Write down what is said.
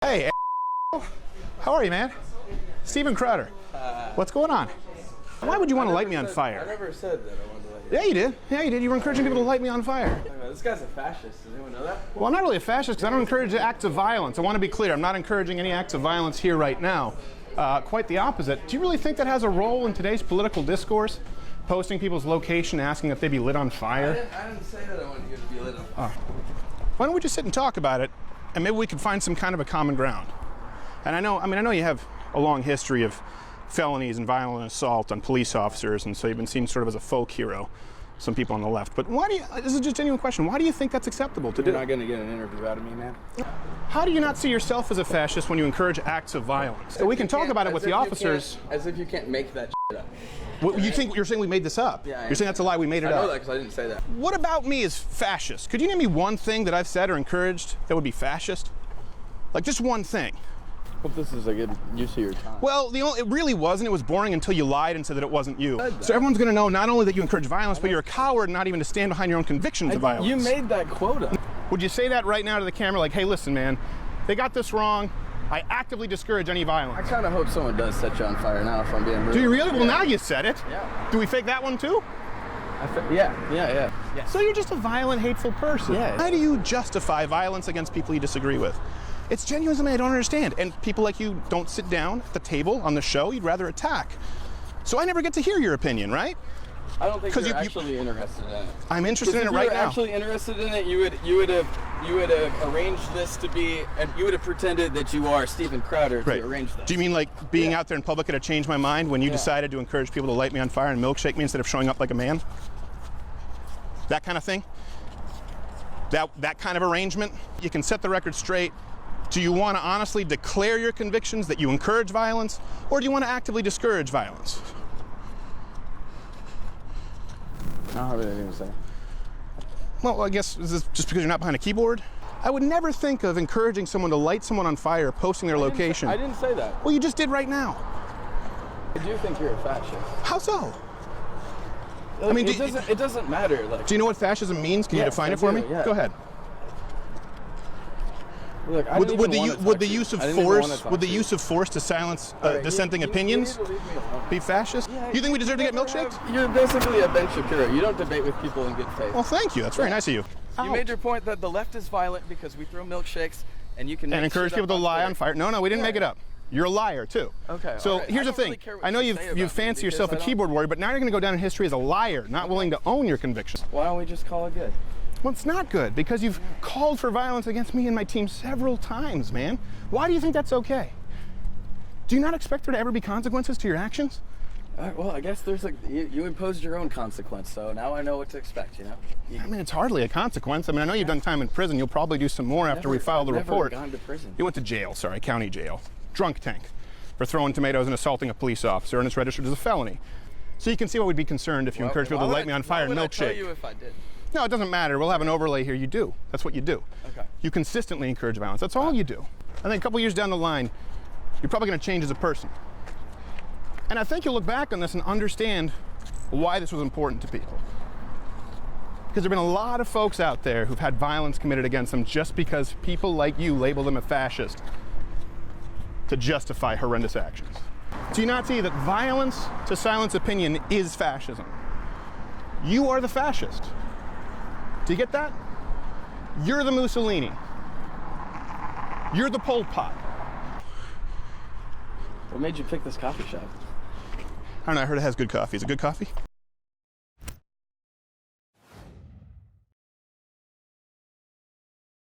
Hey, how are you, man? Steven Crowder. What's going on? Why would you want to light me on fire? I never said that I wanted to light you. Yeah, you did. Yeah, you did. You were encouraging people to light me on fire. This guy's a fascist. Does anyone know that? Well, I'm not really a fascist because I don't encourage acts of violence. I want to be clear. I'm not encouraging any acts of violence here right now. Quite the opposite. Do you really think that has a role in today's political discourse? Posting people's location, asking if they be lit on fire? I didn't say that I wanted you to be lit on fire. Why don't we just sit and talk about it, and maybe we can find some kind of a common ground. And I know you have a long history of felonies and violent assault on police officers, and so you've been seen sort of as a folk hero, some people on the left. But why do you, this is just a genuine question, why do you think that's acceptable to do? You're not going to get an interview out of me, man. How do you not see yourself as a fascist when you encourage acts of violence? So we can talk about it with the officers. As if you can't make that shit up. Well, you're saying we made this up? Yeah. You're saying that's a lie, we made it up? I know that because I didn't say that. What about me is fascist? Could you name me one thing that I've said or encouraged that would be fascist? Like just one thing. Hope this is a good use of your time. Well, it really wasn't. It was boring until you lied and said that it wasn't you. So everyone's going to know not only that you encourage violence, but you're a coward not even to stand behind your own convictions of violence. You made that quota. Would you say that right now to the camera like, hey, listen, man, they got this wrong. I actively discourage any violence. I kind of hope someone does set you on fire now if I'm being real. Do you really? Well, now you said it. Yeah. Do we fake that one too? Yeah. So you're just a violent, hateful person. Yeah. Why do you justify violence against people you disagree with? It's genuine something I don't understand. And people like you don't sit down at the table on the show. You'd rather attack. So I never get to hear your opinion, right? I don't think you're actually interested in it. I'm interested in it right now. If you were actually interested in it, you would have arranged this to be, and you would have pretended that you are Steven Crowder to arrange this. Do you mean like being out there in public had changed my mind when you decided to encourage people to light me on fire and milkshake me instead of showing up like a man? That kind of thing? That kind of arrangement? You can set the record straight. Do you want to honestly declare your convictions that you encourage violence, or do you want to actively discourage violence? I don't have anything to say. Well, I guess is this just because you're not behind a keyboard? I would never think of encouraging someone to light someone on fire, posting their location. I didn't say that. Well, you just did right now. I do think you're a fascist. How so? Look, I mean, it doesn't matter. Like, do you know what fascism means? Can you define it for me? Yeah. Go ahead. Look, would the use of force to silence dissenting opinions be fascist? Yeah, you think we deserve to get milkshakes? You're basically a Ben Shapiro. You don't debate with people in good faith. Well, thank you. That's very nice of you. You made your point that the left is violent because we throw milkshakes and you can encourage people to lie on fire. No, we didn't make it up. You're a liar too. Okay. So here's the thing. I know you fancy yourself a keyboard warrior, but now you're going to go down in history as a liar, not willing to own your convictions. Why don't we just call it good? Well, it's not good because you've called for violence against me and my team several times, man. Why do you think that's okay? Do you not expect there to ever be consequences to your actions? Well, I guess there's you imposed your own consequence, so now I know what to expect, you know? I mean, it's hardly a consequence. I mean, I know you've done time in prison. You'll probably do some more after we file the report. I've never gone to prison. You went to jail, sorry, county jail. Drunk tank for throwing tomatoes and assaulting a police officer, and it's registered as a felony. So you can see why we'd be concerned if you encourage people to light me on fire and milkshake. Why would I tell you if I did? No, it doesn't matter. We'll have an overlay here. You do. That's what you do. Okay. You consistently encourage violence. That's all you do. I think a couple years down the line, you're probably going to change as a person. And I think you'll look back on this and understand why this was important to people. Because there have been a lot of folks out there who've had violence committed against them just because people like you label them a fascist to justify horrendous actions. Do you not see that violence to silence opinion is fascism? You are the fascist. Do you get that? You're the Mussolini. You're the Pol Pot. What made you pick this coffee shop? I don't know, I heard it has good coffee. Is it good coffee?